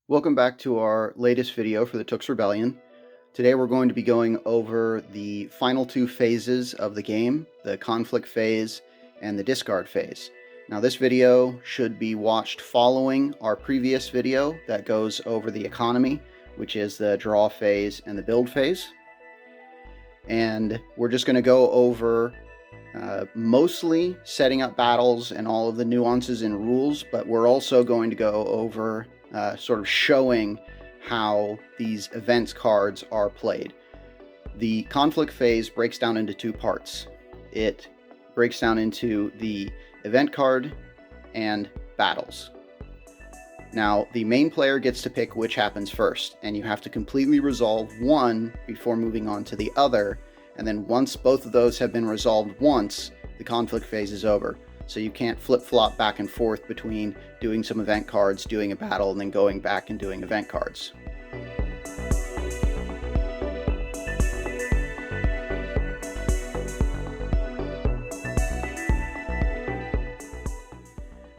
Welcome back to our latest video for the Tooks Rebellion. Today we're going to be going over the final two phases of the game, the conflict phase and the discard phase. Now this video should be watched following our previous video that goes over the economy, which is the draw phase and the build phase. And we're just going to go over mostly setting up battles and all of the nuances and rules, but we're also going to go over sort of showing how these events cards are played. The conflict phase breaks down into two parts. It breaks down into the event card and battles. Now, the main player gets to pick which happens first, and you have to completely resolve one before moving on to the other, and then once both of those have been resolved once, the conflict phase is over. So you can't flip-flop back and forth between doing some event cards, doing a battle, and then going back and doing event cards.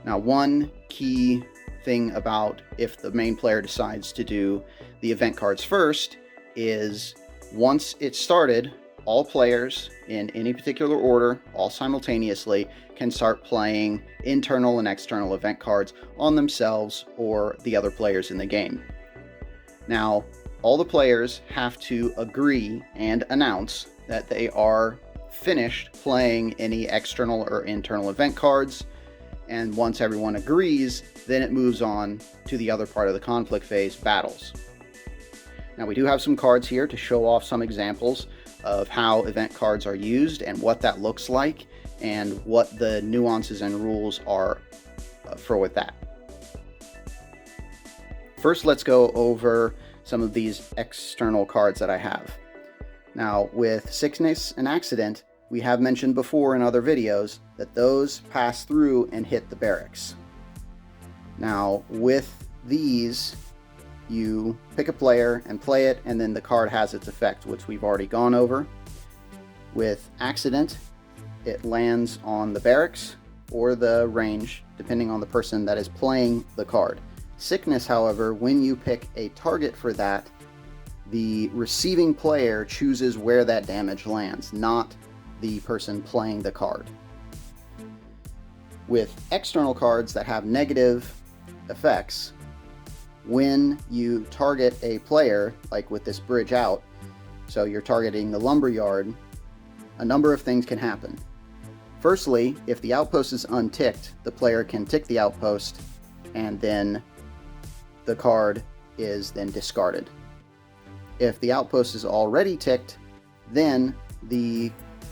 Now, one key thing about if the main player decides to do the event cards first is once it's started, all players in any particular order, all simultaneously, can start playing internal and external event cards on themselves or the other players in the game. Now, all the players have to agree and announce that they are finished playing any external or internal event cards, and once everyone agrees, then it moves on to the other part of the conflict phase, battles. Now, we do have some cards here to show off some examples of how event cards are used and what that looks like and what the nuances and rules are for with that. First, let's go over some of these external cards that I have. Now, with Sickness and Accident, we have mentioned before in other videos that those pass through and hit the barracks. Now, with these, you pick a player and play it, and then the card has its effect, which we've already gone over. With Accident, it lands on the barracks or the range, depending on the person that is playing the card. Sickness, however, when you pick a target for that, the receiving player chooses where that damage lands, not the person playing the card. With external cards that have negative effects, when you target a player, like with this Bridge Out, so you're targeting the lumberyard, a number of things can happen. Firstly, if the outpost is unticked, the player can tick the outpost, and then the card is then discarded. If the outpost is already ticked, then the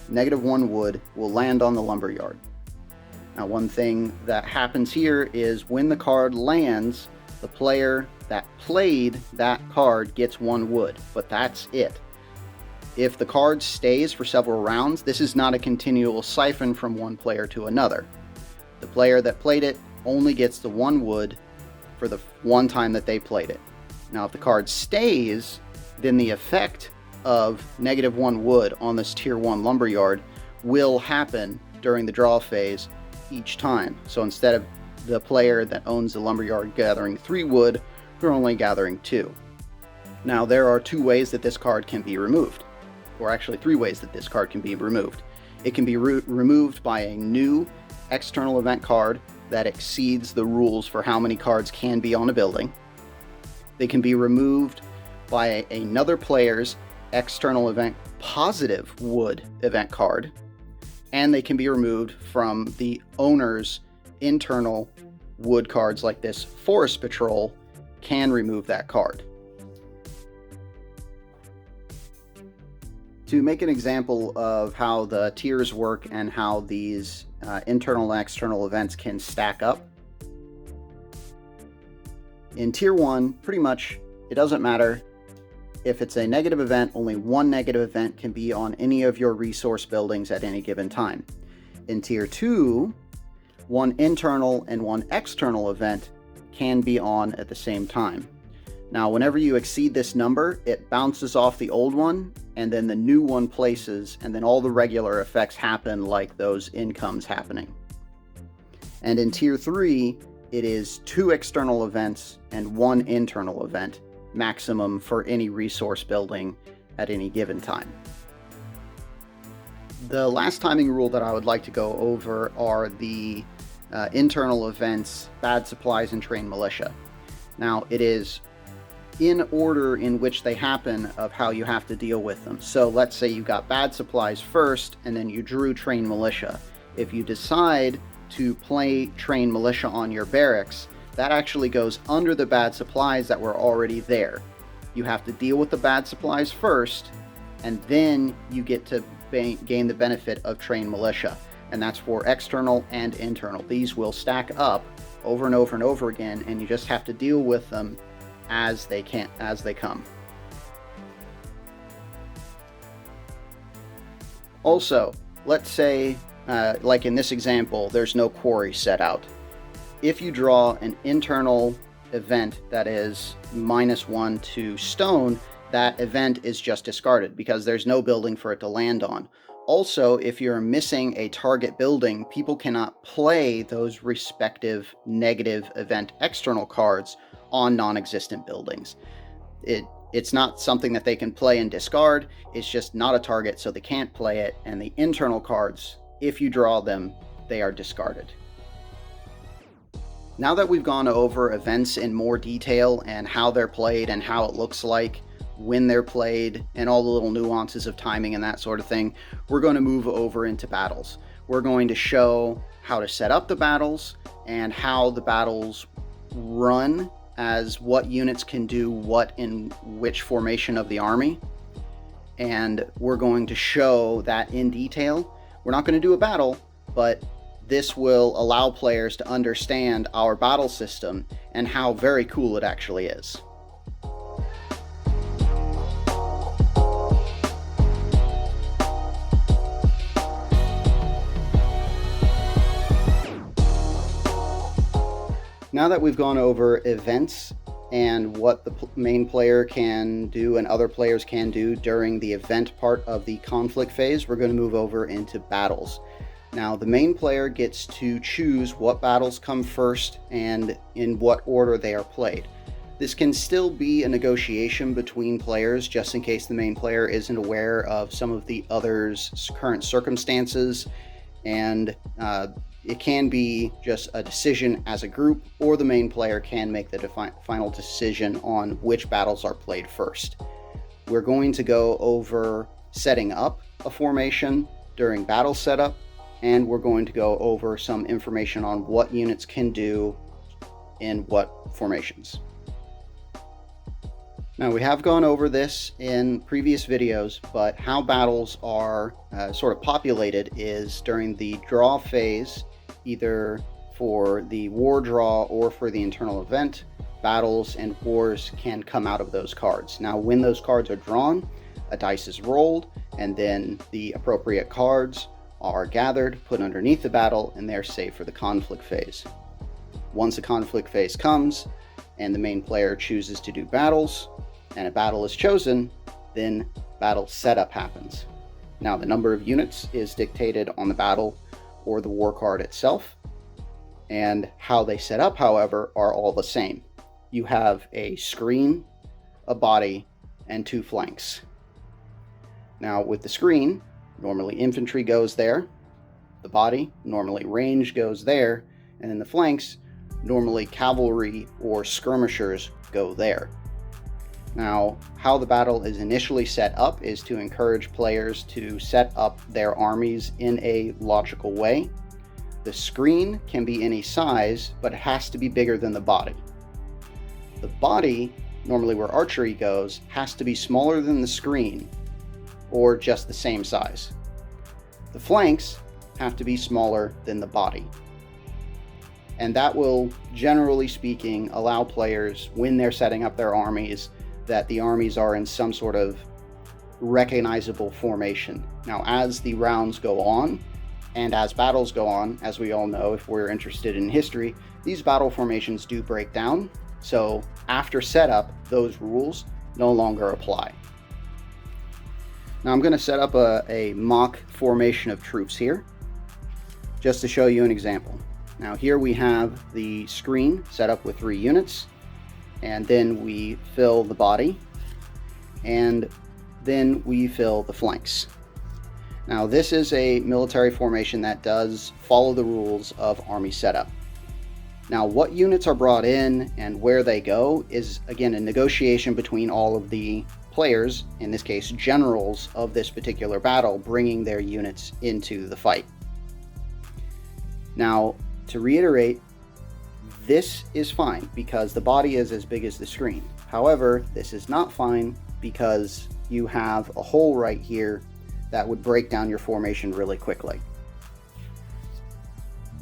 -1 wood will land on the lumberyard. Now, one thing that happens here is when the card lands, the player that played that card gets 1 wood, but that's it. If the card stays for several rounds, this is not a continual siphon from one player to another. The player that played it only gets the 1 wood for the one time that they played it. Now, if the card stays, then the effect of -1 wood on this tier 1 lumberyard will happen during the draw phase each time. So instead of the player that owns the lumberyard gathering 3 wood, they're only gathering 2. Now, there are 2 ways that this card can be removed, or actually 3 ways that this card can be removed. It can be removed by a new external event card that exceeds the rules for how many cards can be on a building. They can be removed by another player's external event positive wood event card, and they can be removed from the owner's internal wood cards, like this Forest Patrol can remove that card. To make an example of how the tiers work and how these internal and external events can stack up, in tier 1, pretty much it doesn't matter. If it's a negative event, only 1 negative event can be on any of your resource buildings at any given time. In tier 2, 1 internal and 1 external event can be on at the same time. Now, whenever you exceed this number, it bounces off the old one, and then the new one places, and then all the regular effects happen like those incomes happening. And in tier 3, it is 2 external events and 1 internal event maximum for any resource building at any given time. The last timing rule that I would like to go over are the internal events, bad supplies, and trained militia. Now, it is in order in which they happen of how you have to deal with them. So let's say you got bad supplies first and then you drew trained militia. If you decide to play trained militia on your barracks, that actually goes under the bad supplies that were already there. You have to deal with the bad supplies first, and then you get to gain the benefit of trained militia. And that's for external and internal. These will stack up over and over and over again, and you just have to deal with them as they come. Also, let's say, like in this example, there's no quarry set out. If you draw an internal event that is -1 to stone, that event is just discarded because there's no building for it to land on. Also, if you're missing a target building, people cannot play those respective negative event external cards on non-existent buildings. It's not something that they can play and discard, it's just not a target, so they can't play it, and the internal cards, if you draw them, they are discarded. Now that we've gone over events in more detail and how they're played and how it looks like when they're played and all the little nuances of timing and that sort of thing, we're going to move over into battles. We're going to show how to set up the battles and how the battles run, as what units can do what in which formation of the army. And we're going to show that in detail. We're not going to do a battle, but this will allow players to understand our battle system and how very cool it actually is. Now that we've gone over events and what the main player can do and other players can do during the event part of the conflict phase, we're going to move over into battles. Now, the main player gets to choose what battles come first and in what order they are played. This can still be a negotiation between players, just in case the main player isn't aware of some of the others' current circumstances, and it can be just a decision as a group, or the main player can make the final decision on which battles are played first. We're going to go over setting up a formation during battle setup, and we're going to go over some information on what units can do in what formations. Now, we have gone over this in previous videos, but how battles are sort of populated is during the draw phase, either for the war draw or for the internal event. Battles and wars can come out of those cards. Now, when those cards are drawn, a dice is rolled, and then the appropriate cards are gathered, put underneath the battle, and they're saved for the conflict phase. Once the conflict phase comes and the main player chooses to do battles, and a battle is chosen, then battle setup happens. Now, the number of units is dictated on the battle or the war card itself, and how they set up, however, are all the same. You have a screen, a body, and 2 flanks. Now, with the screen, normally infantry goes there, the body, normally range goes there, and in the flanks, normally cavalry or skirmishers go there. Now, how the battle is initially set up is to encourage players to set up their armies in a logical way. The screen can be any size, but it has to be bigger than the body. The body, normally where archery goes, has to be smaller than the screen, or just the same size. The flanks have to be smaller than the body. And that will, generally speaking, allow players, when they're setting up their armies, that the armies are in some sort of recognizable formation. Now, as the rounds go on, and as battles go on, as we all know if we're interested in history, these battle formations do break down. So after setup, those rules no longer apply. Now I'm going to set up a mock formation of troops here, just to show you an example. Now here we have the screen set up with 3 units, and then we fill the body, and then we fill the flanks. Now this is a military formation that does follow the rules of army setup. Now what units are brought in and where they go is again a negotiation between all of the players, in this case generals of this particular battle, bringing their units into the fight. Now to reiterate, this is fine because the body is as big as the screen. However, this is not fine because you have a hole right here that would break down your formation really quickly.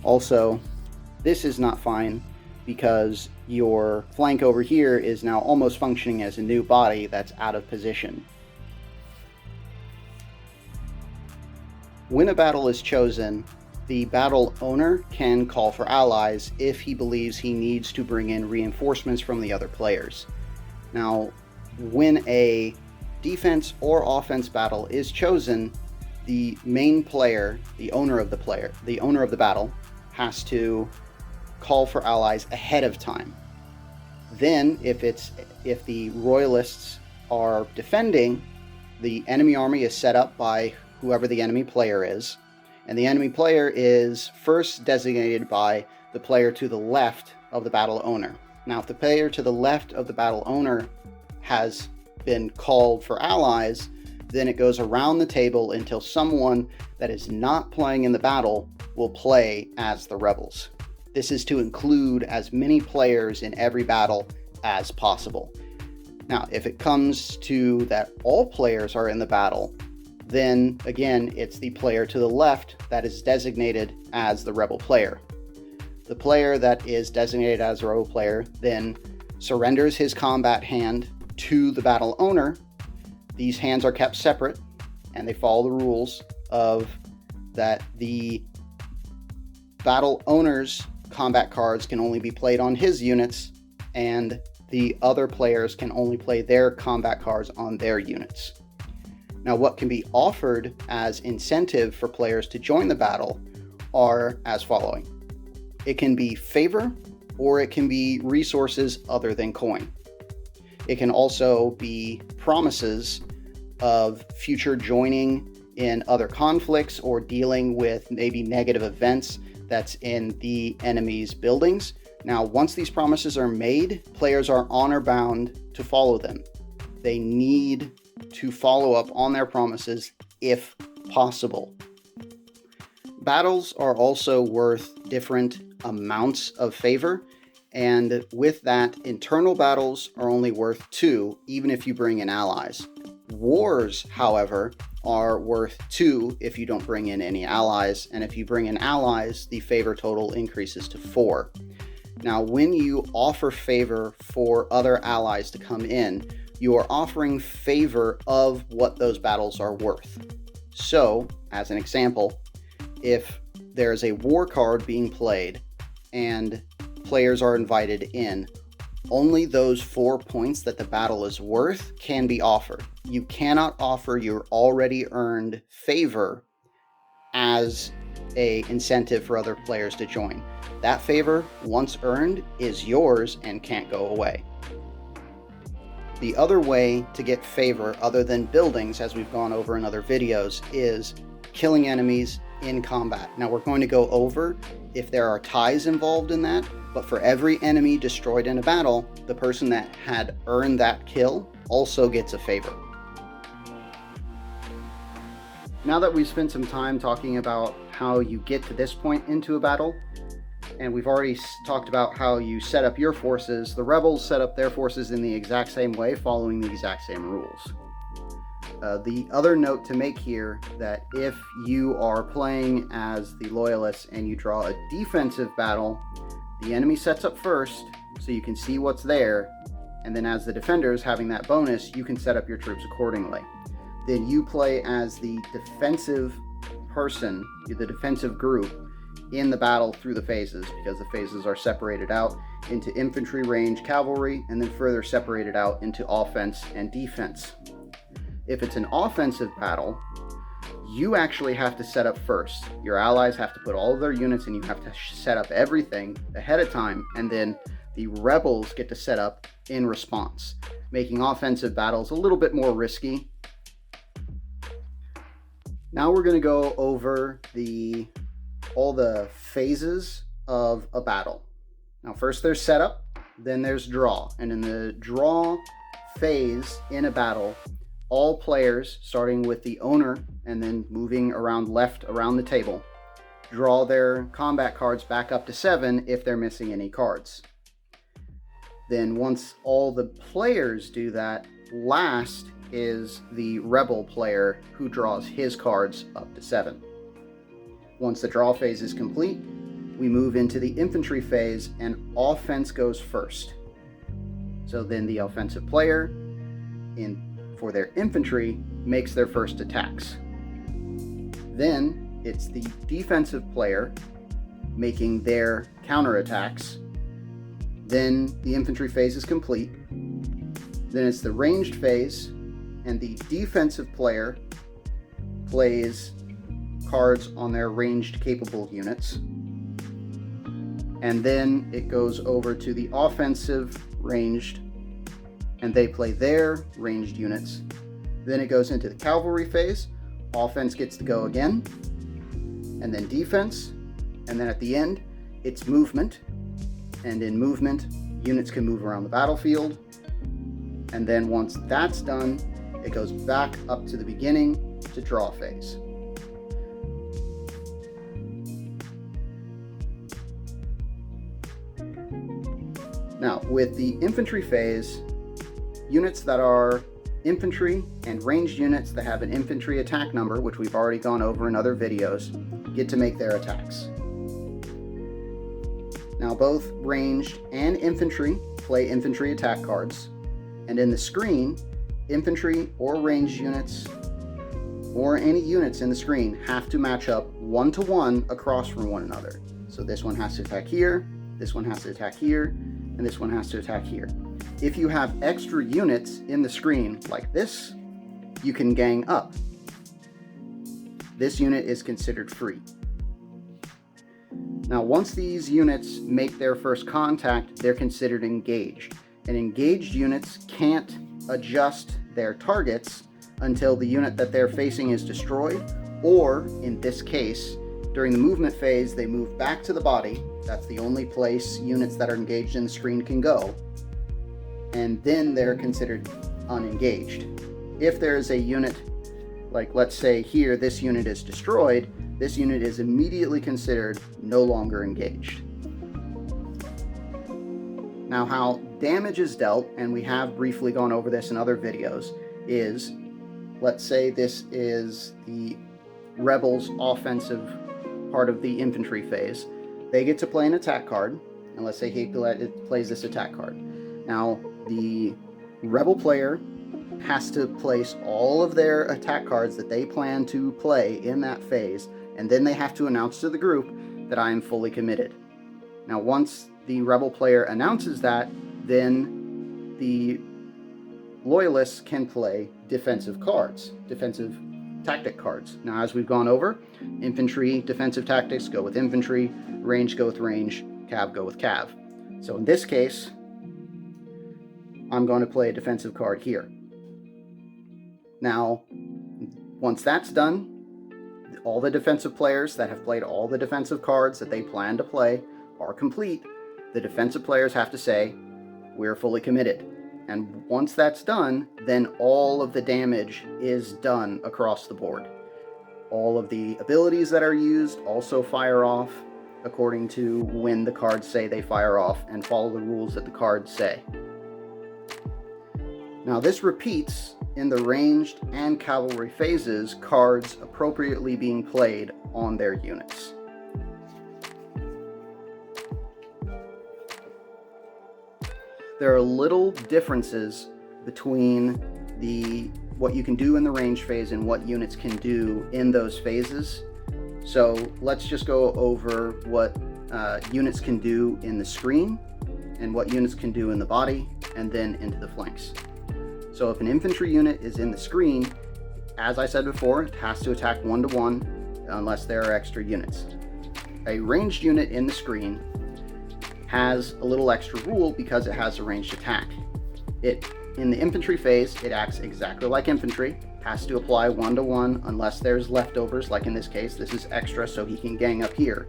Also, this is not fine because your flank over here is now almost functioning as a new body that's out of position. When a battle is chosen, the battle owner can call for allies if he believes he needs to bring in reinforcements from the other players. Now, when a defense or offense battle is chosen, the main player, the owner of the battle, has to call for allies ahead of time. Then, if the royalists are defending, the enemy army is set up by whoever the enemy player is, and the enemy player is first designated by the player to the left of the battle owner. Now, if the player to the left of the battle owner has been called for allies, then it goes around the table until someone that is not playing in the battle will play as the rebels. This is to include as many players in every battle as possible. Now, if it comes to that all players are in the battle, then again, it's the player to the left that is designated as the rebel player. The player that is designated as a rebel player then surrenders his combat hand to the battle owner. These hands are kept separate, and they follow the rules of that the battle owner's combat cards can only be played on his units, and the other players can only play their combat cards on their units. Now, what can be offered as incentive for players to join the battle are as following. It can be favor, or it can be resources other than coin. It can also be promises of future joining in other conflicts or dealing with maybe negative events that's in the enemy's buildings. Now, once these promises are made, players are honor bound to follow them. They need to follow up on their promises if possible. Battles are also worth different amounts of favor, and with that, internal battles are only worth 2, even if you bring in allies. Wars, however, are worth 2 if you don't bring in any allies, and if you bring in allies, the favor total increases to 4. Now, when you offer favor for other allies to come in, you are offering favor of what those battles are worth. So, as an example, if there's a war card being played and players are invited in, only those 4 points that the battle is worth can be offered. You cannot offer your already earned favor as an incentive for other players to join. That favor, once earned, is yours and can't go away. The other way to get favor other than buildings, as we've gone over in other videos, is killing enemies in combat. Now, we're going to go over if there are ties involved in that, but for every enemy destroyed in a battle, the person that had earned that kill also gets a favor. Now that we've spent some time talking about how you get to this point into a battle, and we've already talked about how you set up your forces, the rebels set up their forces in the exact same way, following the exact same rules. The other note to make here, that if you are playing as the loyalists and you draw a defensive battle, the enemy sets up first so you can see what's there, and then as the defenders having that bonus, you can set up your troops accordingly. Then you play as the defensive person, the defensive group, in the battle through the phases, because the phases are separated out into infantry, range, cavalry, and then further separated out into offense and defense. If it's an offensive battle, you actually have to set up first. Your allies have to put all of their units, and you have to set up everything ahead of time, and then the rebels get to set up in response, making offensive battles a little bit more risky. Now we're going to go over all the phases of a battle. Now first there's setup, then there's draw, and in the draw phase in a battle, all players, starting with the owner and then moving around left around the table, draw their combat cards back up to 7 if they're missing any cards. Then once all the players do that, last is the rebel player who draws his cards up to 7. Once the draw phase is complete, we move into the infantry phase, and offense goes first. So then the offensive player, for their infantry, makes their first attacks. Then it's the defensive player making their counterattacks. Then the infantry phase is complete. Then it's the ranged phase, and the defensive player plays cards on their ranged capable units. And then it goes over to the offensive ranged, and they play their ranged units. Then it goes into the cavalry phase. Offense gets to go again, and then defense, and then at the end it's movement. And in movement, units can move around the battlefield. And then once that's done, it goes back up to the beginning to draw phase. Now, with the infantry phase, units that are infantry and ranged units that have an infantry attack number, which we've already gone over in other videos, get to make their attacks. Now, both ranged and infantry play infantry attack cards, and in the screen, infantry or ranged units or any units in the screen have to match up 1-to-1 across from one another. So this one has to attack here, this one has to attack here, and this one has to attack here. If you have extra units in the screen like this, you can gang up. This unit is considered free. Now, once these units make their first contact, they're considered engaged. And engaged units can't adjust their targets until the unit that they're facing is destroyed, or in this case, during the movement phase, they move back to the body. That's the only place units that are engaged in the screen can go. And then they're considered unengaged. If there's a unit, like let's say here, this unit is destroyed, this unit is immediately considered no longer engaged. Now, how damage is dealt, and we have briefly gone over this in other videos, is, let's say this is the rebels' offensive part of the infantry phase. They get to play an attack card, and let's say he plays this attack card. Now, the rebel player has to place all of their attack cards that they plan to play in that phase, and then they have to announce to the group that I am fully committed. Now, once the rebel player announces that, then the loyalists can play defensive cards, defensive tactic cards. Now, as we've gone over, infantry defensive tactics go with infantry, range go with range, cav go with cav. So in this case, I'm going to play a defensive card here. Now, once that's done, all the defensive players that have played all the defensive cards that they plan to play are complete. The defensive players have to say, we're fully committed. And once that's done, then all of the damage is done across the board. All of the abilities that are used also fire off according to when the cards say they fire off, and follow the rules that the cards say. Now, this repeats in the ranged and cavalry phases, cards appropriately being played on their units. There are little differences between what you can do in the range phase and what units can do in those phases. So let's just go over what units can do in the screen and what units can do in the body, and then into the flanks. So if an infantry unit is in the screen, as I said before, it has to attack 1-to-1 unless there are extra units. A ranged unit in the screen has a little extra rule because it has a ranged attack. In the infantry phase, it acts exactly like infantry, has to apply 1-to-1 unless there's leftovers, like in this case. This is extra so he can gang up here.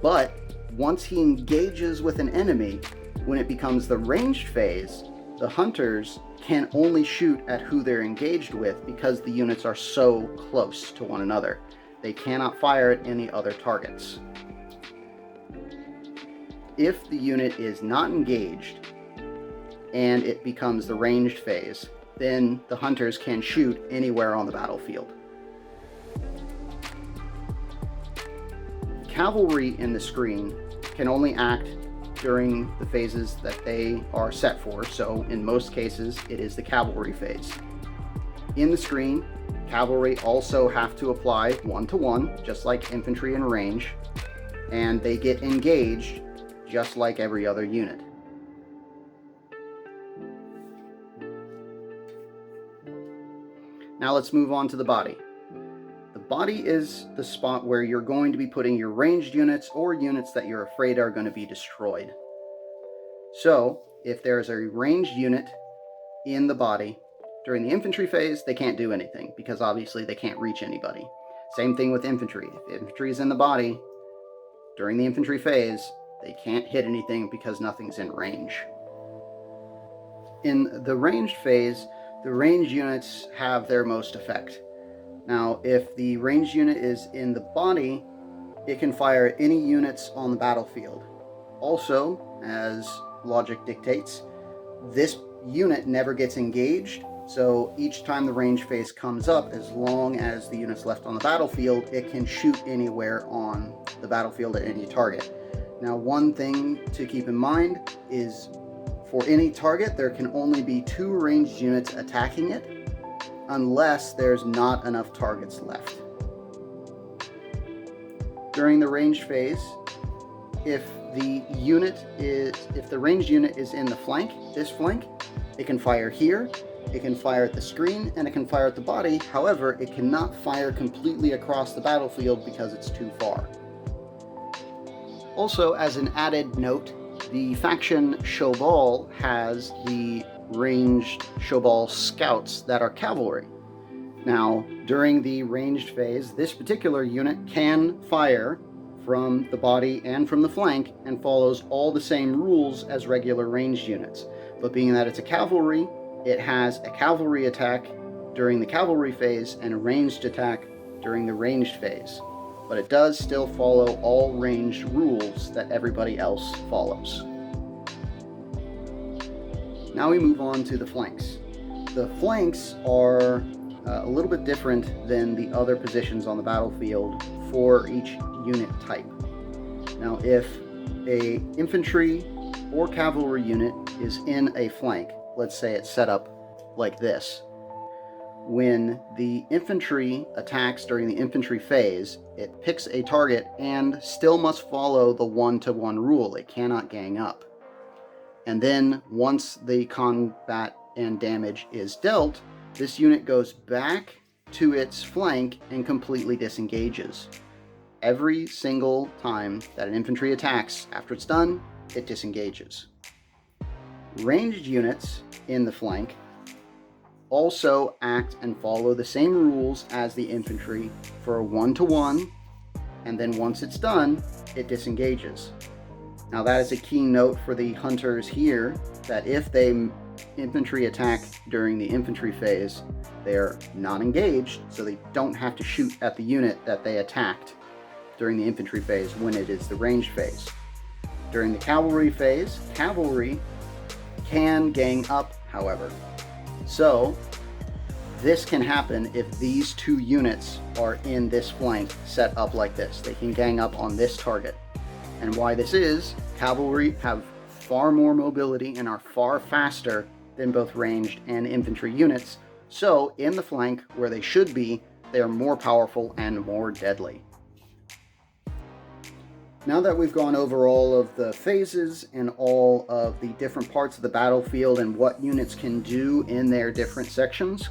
But once he engages with an enemy, when it becomes the ranged phase, the hunters can only shoot at who they're engaged with because the units are so close to one another. They cannot fire at any other targets. If the unit is not engaged and it becomes the ranged phase, then the hunters can shoot anywhere on the battlefield. Cavalry in the screen can only act during the phases that they are set for, so in most cases it is the cavalry phase. In the screen, cavalry also have to apply 1-to-1, just like infantry in range, and they get engaged just like every other unit. Now let's move on to the body. The body is the spot where you're going to be putting your ranged units or units that you're afraid are going to be destroyed. So, if there's a ranged unit in the body, during the infantry phase, they can't do anything because obviously they can't reach anybody. Same thing with infantry. If infantry is in the body, during the infantry phase, they can't hit anything because nothing's in range. In the ranged phase, the ranged units have their most effect. Now, if the ranged unit is in the body, it can fire any units on the battlefield. Also, as logic dictates, this unit never gets engaged, so each time the range phase comes up, as long as the unit's left on the battlefield, it can shoot anywhere on the battlefield at any target. Now, one thing to keep in mind is for any target, there can only be 2 ranged units attacking it, unless there's not enough targets left. During the ranged phase, if the ranged unit is in the flank, this flank, it can fire here, it can fire at the screen, and it can fire at the body. However, it cannot fire completely across the battlefield because it's too far. Also, as an added note, the faction Shobal has the ranged Shobal scouts that are cavalry. Now, during the ranged phase, this particular unit can fire from the body and from the flank and follows all the same rules as regular ranged units. But being that it's a cavalry, it has a cavalry attack during the cavalry phase and a ranged attack during the ranged phase. But it does still follow all ranged rules that everybody else follows. Now we move on to the flanks. The flanks are a little bit different than the other positions on the battlefield for each unit type. Now, if a infantry or cavalry unit is in a flank, let's say it's set up like this, when the infantry attacks during the infantry phase, it picks a target and still must follow the 1-to-1 rule. It cannot gang up. And then once the combat and damage is dealt, this unit goes back to its flank and completely disengages. Every single time that an infantry attacks, after it's done, it disengages. Ranged units in the flank also act and follow the same rules as the infantry for a 1-to-1, and then once it's done, it disengages. Now that is a key note for the hunters here, that if they infantry attack during the infantry phase, they're not engaged, so they don't have to shoot at the unit that they attacked during the infantry phase when it is the ranged phase. During the cavalry phase, cavalry can gang up, however. So this can happen if these 2 units are in this flank set up like this. They can gang up on this target. And why this is, cavalry have far more mobility and are far faster than both ranged and infantry units. So in the flank where they should be, they are more powerful and more deadly. Now that we've gone over all of the phases and all of the different parts of the battlefield and what units can do in their different sections,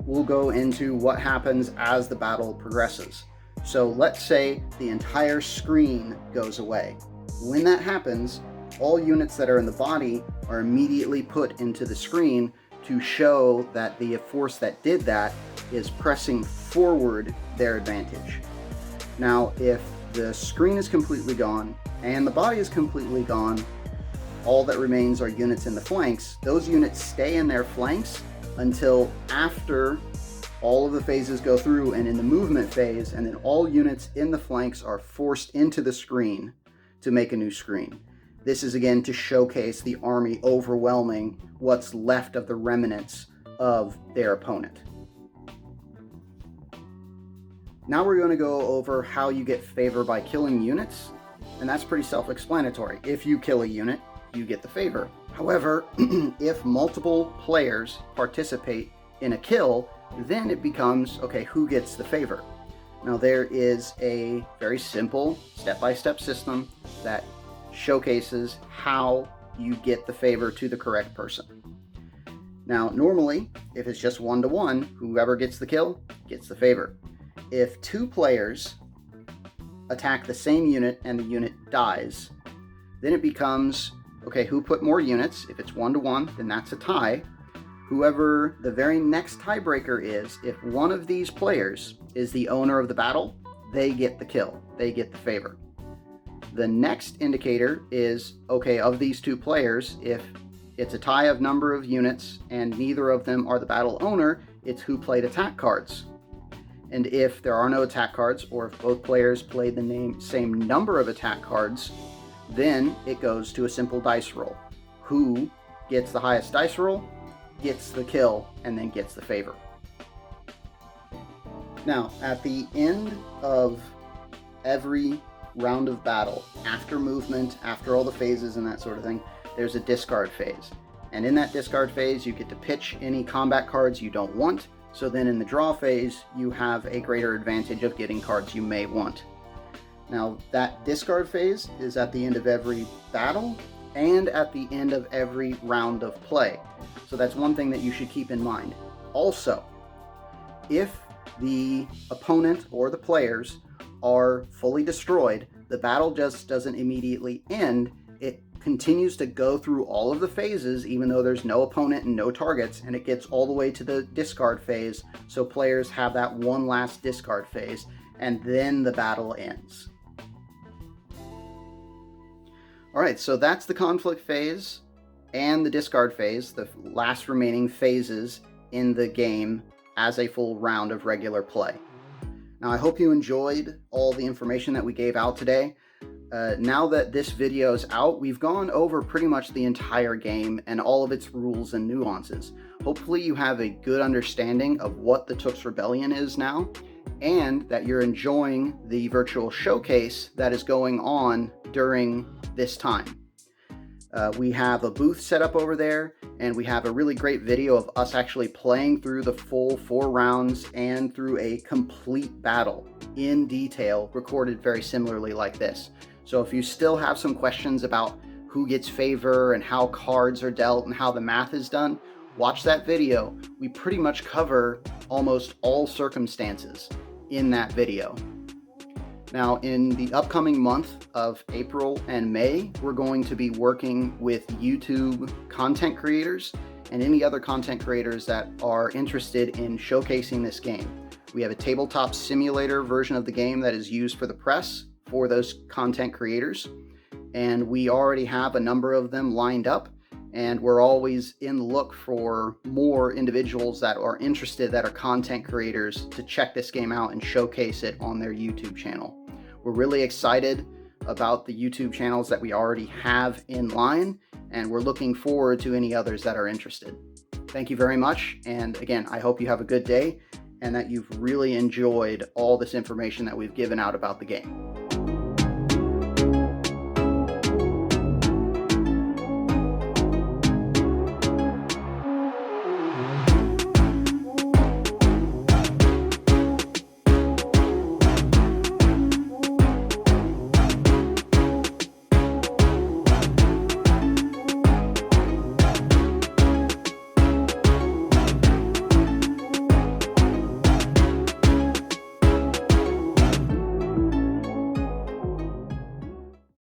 we'll go into what happens as the battle progresses. So let's say the entire screen goes away. When that happens, all units that are in the body are immediately put into the screen to show that the force that did that is pressing forward their advantage. Now, if the screen is completely gone and the body is completely gone, all that remains are units in the flanks. Those units stay in their flanks until after all of the phases go through and in the movement phase, and then all units in the flanks are forced into the screen to make a new screen. This is again to showcase the army overwhelming what's left of the remnants of their opponent. Now we're going to go over how you get favor by killing units, and that's pretty self-explanatory. If you kill a unit, you get the favor. However, if multiple players participate in a kill, then it becomes, okay, who gets the favor? Now there is a very simple step-by-step system that showcases how you get the favor to the correct person. Now normally, if it's just 1-to-1, whoever gets the kill gets the favor. If 2 players attack the same unit and the unit dies, then it becomes, okay, who put more units? If it's 1-to-1, then that's a tie. Whoever the very next tiebreaker is, if one of these players is the owner of the battle, they get the kill, they get the favor. The next indicator is, okay, of these 2 players, if it's a tie of number of units and neither of them are the battle owner, it's who played attack cards. And if there are no attack cards, or if both players played the same number of attack cards, then it goes to a simple dice roll. Who gets the highest dice roll gets the kill and then gets the favor. Now, at the end of every round of battle, after movement, after all the phases and that sort of thing, there's a discard phase. And in that discard phase, you get to pitch any combat cards you don't want. So then in the draw phase, you have a greater advantage of getting cards you may want. Now, that discard phase is at the end of every battle and at the end of every round of play. So that's one thing that you should keep in mind. Also, if the opponent or the players are fully destroyed, the battle just doesn't immediately end. It continues to go through all of the phases, even though there's no opponent and no targets, and it gets all the way to the discard phase, so players have that one last discard phase, and then the battle ends. Alright, so that's the conflict phase and the discard phase, the last remaining phases in the game as a full round of regular play. Now, I hope you enjoyed all the information that we gave out today. Now that this video is out, we've gone over pretty much the entire game and all of its rules and nuances. Hopefully you have a good understanding of what the Tooks Rebellion is now, and that you're enjoying the virtual showcase that is going on during this time. We have a booth set up over there, and we have a really great video of us actually playing through the full 4 rounds and through a complete battle in detail, recorded very similarly like this. So if you still have some questions about who gets favor and how cards are dealt and how the math is done, watch that video. We pretty much cover almost all circumstances in that video. Now, in the upcoming month of April and May, we're going to be working with YouTube content creators and any other content creators that are interested in showcasing this game. We have a tabletop simulator version of the game that is used for the press for those content creators, and we already have a number of them lined up, and we're always in the look for more individuals that are interested, that are content creators, to check this game out and showcase it on their YouTube channel. We're really excited about the YouTube channels that we already have in line, and we're looking forward to any others that are interested. Thank you very much, and again, I hope you have a good day and that you've really enjoyed all this information that we've given out about the game.